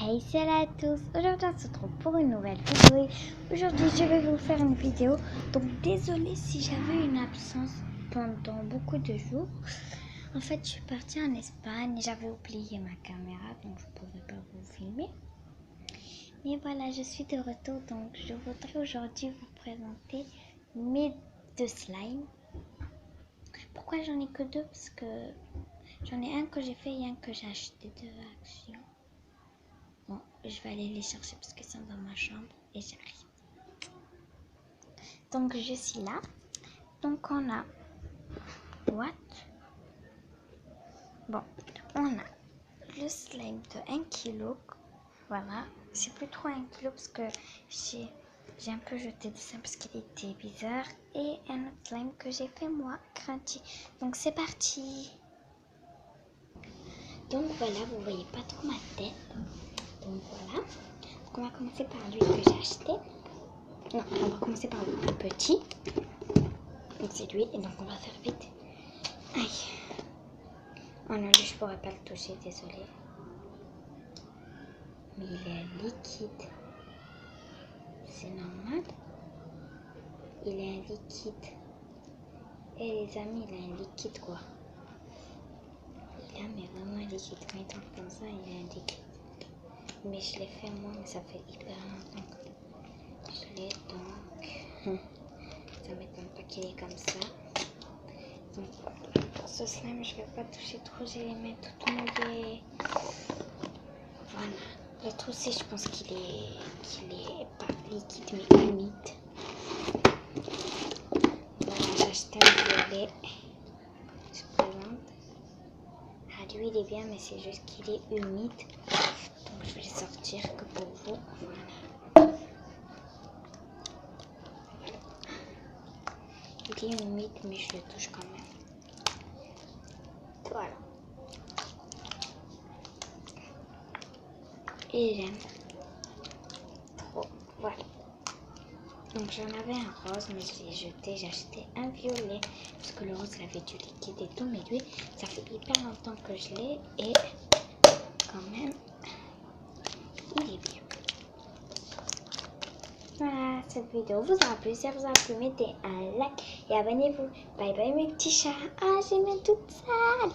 Hey, salut à tous! Aujourd'hui on se retrouve pour une nouvelle vidéo. Aujourd'hui je vais vous faire une vidéo. Donc désolée si j'avais une absence pendant beaucoup de jours. En fait je suis partie en Espagne et j'avais oublié ma caméra donc je ne pouvais pas vous filmer. Mais voilà, je suis de retour donc je voudrais aujourd'hui vous présenter mes deux slimes. Pourquoi j'en ai que deux? Parce que j'en ai un que j'ai fait et un que j'ai acheté de Action. Bon, je vais aller les chercher parce qu'ils sont dans ma chambre et j'arrive. Donc je suis là. Donc on a Bon, on a le slime de 1 kg. Voilà, c'est plus trop 1 kg parce que j'ai un peu jeté de ça parce qu'il était bizarre. Et un autre slime que j'ai fait moi, crunchy. Donc c'est parti. Donc voilà, vous voyez pas trop ma tête. Donc voilà. Donc on va commencer par lui que j'ai acheté. Non, on va commencer par le plus petit. Donc c'est lui et donc on va faire vite. Aïe. Oh non, lui je pourrais pas le toucher, désolé. Mais il est liquide. C'est normal. Il est un liquide. Et les amis, il a un liquide quoi. Il a mais vraiment un liquide. Quand il tombe comme ça, il a un liquide. Mais je l'ai fait moi, mais ça fait hyper longtemps que je l'ai donc. Ça m'étonne pas qu'il est comme ça. Donc pour ce slime, je vais pas toucher trop, j'ai les mains toutes mouillées. Voilà. L'autre aussi, je pense qu'il est pas liquide mais humide. Voilà, j'ai acheté un violet. Je présente. Ah, lui il est bien, mais c'est juste qu'il est humide. Donc je vais le sortir que pour vous. Voilà. Il est humide, mais je le touche quand même. Voilà. Et j'aime trop. Voilà. Donc j'en avais un rose, mais je l'ai jeté. J'ai acheté un violet parce que le rose il avait du liquide et tout. Mais lui, ça fait hyper longtemps que je l'ai et quand même, il est bien. Voilà, cette vidéo vous aura plu. Si elle vous a plu, mettez un like et abonnez-vous. Bye bye mes petits chats. Ah, j'ai mis toute sale.